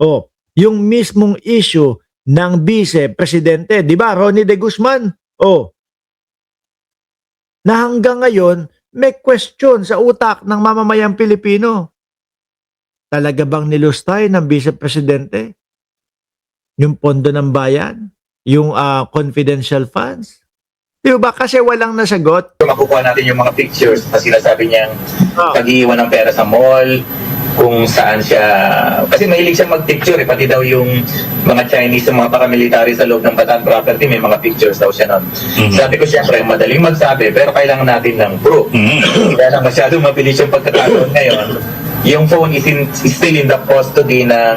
O, yung mismong issue ng vice-presidente, di ba, Ronnie De Guzman? O, na hanggang ngayon, may question sa utak ng mamamayang Pilipino. Talaga bang nilustay ng vice-presidente yung pondo ng bayan? Yung confidential funds? Di ba? Kasi walang nasagot. Makukuha natin yung mga pictures na sinasabi niyang Oh. pag-iwan ng pera sa mall, kung saan siya, kasi mahilig siyang mag-picture eh, pati daw yung mga Chinese, yung mga paramilitary sa loob ng Bataan property, may mga pictures daw siya nun. Sabi ko siyempre, madaling magsabi, pero kailangan natin ng proof. Kaya lang masyadong mabilis yung pagkakataon ngayon, yung phone is still in the custody ng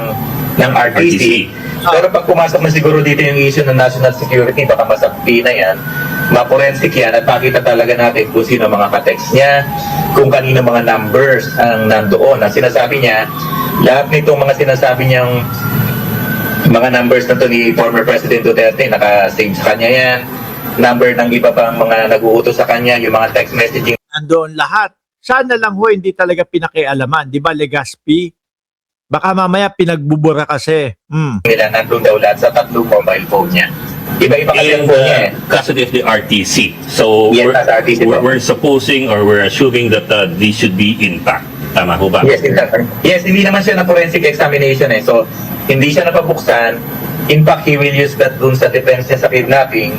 RTC. Pero pag pumasok na siguro dito yung issue ng national security, baka masakpi na yan, ma-forensic yan at makita talaga natin kung sino mga ka-text niya, kung kanino mga numbers ang nandoon. Ang sinasabi niya, lahat nitong mga sinasabi niyang mga numbers na to ni former President Duterte, naka-save sa kanya yan. Number ng iba pang mga nag-uutos sa kanya, yung mga text messaging Nandoon lahat. Sana lang ho, hindi talaga pinakialaman. Di ba, Legazpi? Baka mamaya pinagbubura kasi. nila nandun daw lahat sa tatlong mobile phone niya. Iba-iba kasi ang In phone niya eh. custody of the RTC. So Yes, nasa RTC po. we're supposing or we're assuming that these should be intact. Tama ho ba? Yes, yes, hindi naman siya na forensic examination eh. So, hindi siya napabuksan. In fact, he will use that dun sa defense niya sa kidnapping.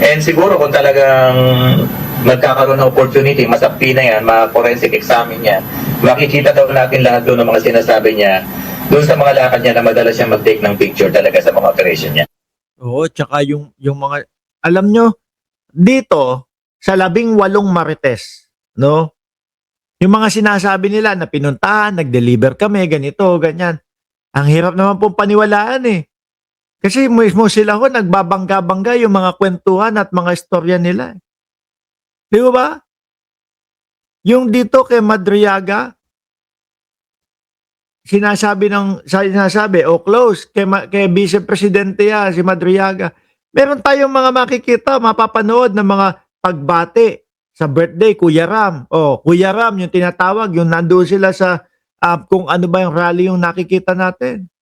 And siguro kung talagang magkakaroon ng opportunity, masakpi na yan, ma-forensic examine niya, makikita daw natin lahat doon ng mga sinasabi niya, doon sa mga lakad niya na madalas siya mag-take ng picture talaga sa mga operation niya. Oo, tsaka yung mga, alam nyo, dito, sa 18 Marites, no? Yung mga sinasabi nila na pinuntahan, nag-deliver kami, ganito, ganyan. Ang hirap naman pong paniwalaan eh. Kasi mismo sila ho, nagbabangga-bangga yung mga kwentuhan at mga istorya nila. Di ba? Yung dito kay Madriaga, sinasabi, close, kay Vice-Presidente yan, si Madriaga. Meron tayong mga makikita, mapapanood ng mga pagbati sa birthday, Kuya Ram. Kuya Ram, yung tinatawag, yung nandoon sila sa, kung ano ba yung rally yung nakikita natin.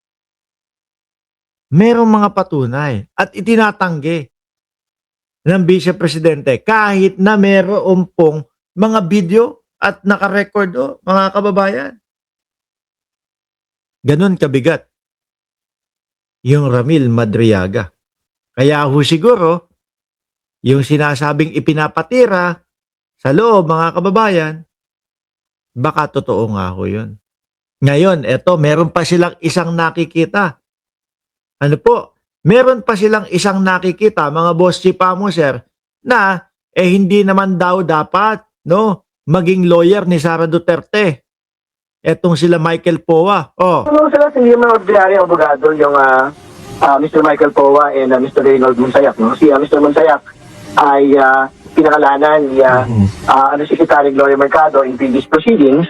Merong mga patunay at itinatanggi ng Vice-Presidente kahit na meron pong mga video at nakarecord mga kababayan. Ganun kabigat yung Ramil Madriaga. Kaya ho siguro, yung sinasabing ipinapatira sa loob mga kababayan, baka totoo nga ho yun. Ngayon, eto, meron pa silang isang nakikita. Ano po? Meron pa silang isang nakikita, mga boss chipamo, sir, na hindi naman daw dapat, no, maging lawyer ni Sara Duterte. Etong sila Michael Poa. Ano sila hindi mga ordinaryong abogado yung Mr. Michael Poa and Mr. Reynold Monsayak. No? Si Mr. Monsayak ay pinakalanan ni Secretary Gloria Mercado in previous proceedings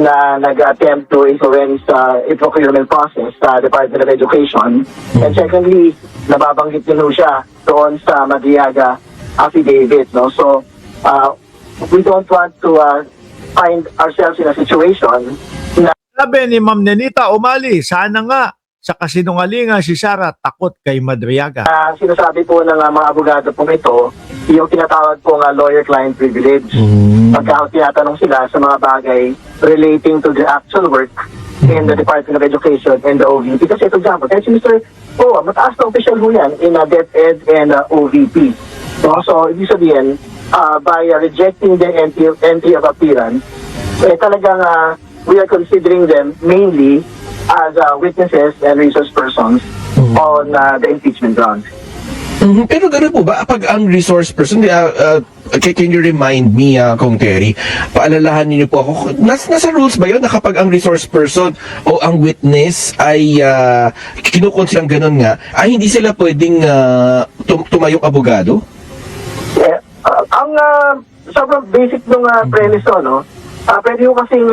na nag-attempt to influence a procurement process sa Department of Education. And secondly, nababanggit din siya doon sa Madriaga affidavit. No? So, we don't want to find ourselves in a situation na Sabi ni Ma'am Nenita Umali, sana nga sa kasinungalingan si Sara takot kay Madriaga. sinasabi po ng mga abogado po ito, yung tinatawag pong lawyer-client privilege. Pagka tinatanong sila sa mga bagay relating to the actual work in the Department of Education and the OVP. Kasi for example, kasi Mr. Poa, mataas na official ho yan in DepEd and OVP. So, ibig sabihin, by rejecting the entry of appearance, talagang we are considering them mainly as witnesses and resource persons on the impeachment grounds. Pero gano'n po ba, pag ang resource person, can you remind me, Kong Terry, paalalahan niyo po ako, nasa rules ba yun na kapag ang resource person o ang witness ay kinukonsiderang gano'n nga, ay hindi sila pwedeng tumayong abogado? Ang sobrang basic ng premise no, pwede ko kasing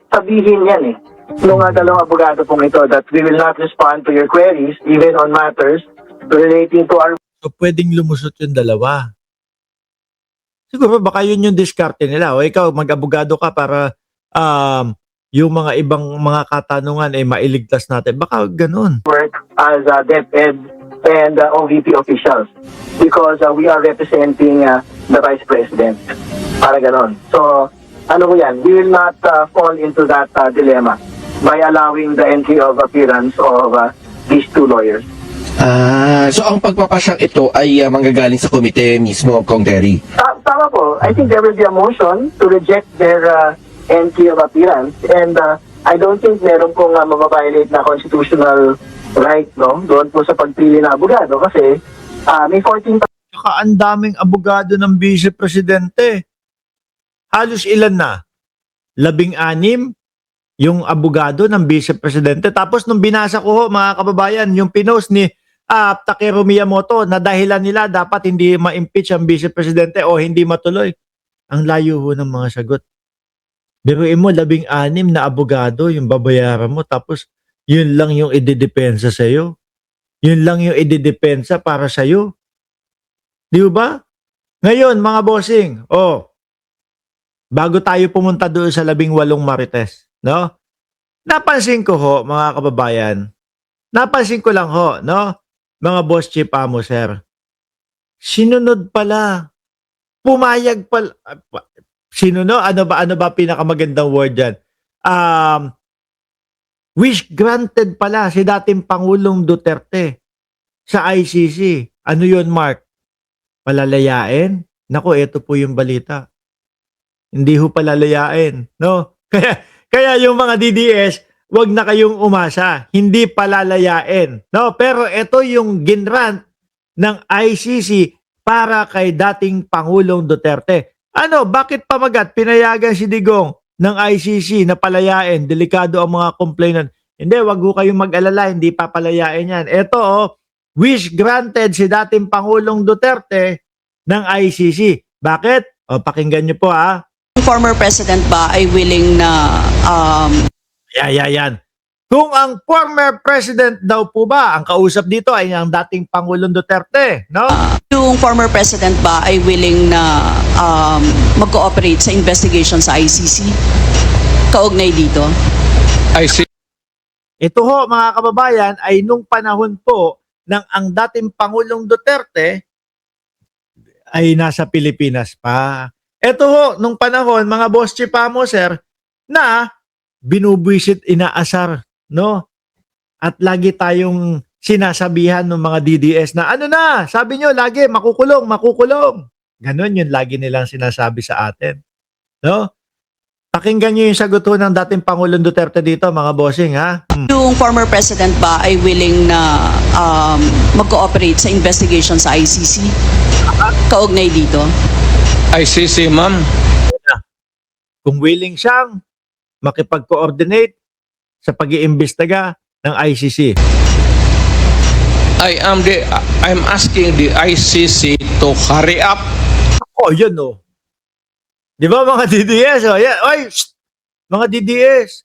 sabihin yan nung dalawang abogado pong ito that we will not respond to your queries even on matters relating to our So, pwedeng lumusot yung dalawa. Siguro baka yun yung diskarte nila. O ikaw, mag-abogado ka para yung mga ibang mga katanungan ay mailigtas natin. Baka ganun. work as DepEd and OVP officials because we are representing the Vice President. Para ganon. So, ano ko yan, we will not fall into that dilemma by allowing the entry of appearance of these two lawyers. So ang pagpapasyang ito ay manggagaling sa komite mismo, Kong Terry. Tama po. I think there will be a motion to reject their entry of appearance and I don't think meron pong mababiolate na constitutional right, no? Doon po sa pagpili ng abogado kasi may 14 Saka ang daming abogado ng Vice Presidente. Halos ilan na? 16 yung abogado ng Vice Presidente. Tapos nung binasa ko ho, mga kababayan, yung pinost ni Takeru Miyamoto na dahilan nila dapat hindi ma-impeach ang Vice Presidente o hindi matuloy. Ang layo ho ng mga sagot. Biruin mo, 16 na abogado yung babayaran mo tapos yun lang yung idedepensa sa'yo. Yun lang yung idedepensa para sa'yo. Di ba? Ngayon, mga bossing, bago tayo pumunta doon sa 18 marites, no? Napansin ko ho, mga kababayan, napansin ko lang ho, no? Mga boss chief amo, sir. Sinunod pala. Pumayag pala. Sinunod? Ano ba pinakamagandang word dyan? Wish granted pala si dating Pangulong Duterte sa ICC. Ano yun, Mark? Palalayain? Nako, ito po yung balita. Hindi ho palalayain, no? Kaya yung mga DDS, wag na kayong umasa. Hindi palalayain, no? Pero ito yung ginrant ng ICC para kay dating Pangulong Duterte. Ano, bakit pamagat pinayagan si Digong ng ICC na palayain? Delikado ang mga complainant. Hindi, wag ho kayong mag-alala, hindi papalayain yan. Ito, wish granted si dating Pangulong Duterte ng ICC. Bakit? Pakinggan nyo po Former president ba ay willing na Yan. Kung ang former president daw po ba, ang kausap dito ay ang dating Pangulong Duterte, no? yung former president ba ay willing na mag-cooperate sa investigation sa ICC? Kaugnay dito? Ito ho, mga kababayan, ay nung panahon po ng ang dating Pangulong Duterte ay nasa Pilipinas pa. Ito ho, nung panahon, mga boss chief amo, sir, na binubwisit, inaasar, no? At lagi tayong sinasabihan ng mga DDS na ano na, sabi nyo lagi, makukulong. Ganon yun lagi nilang sinasabi sa atin. No? Pakinggan nyo yung sagot ho ng dating Pangulong Duterte dito, mga bossing, ha? Yung former president ba ay willing na mag-cooperate sa investigation sa ICC? Kaugnay dito? ICC, ma'am. Kung willing siyang makipag-coordinate sa pag-iimbestiga ng ICC. I'm asking the ICC to hurry up. Yun. Di ba mga DDS? Yan. Oy, shh! Mga DDS.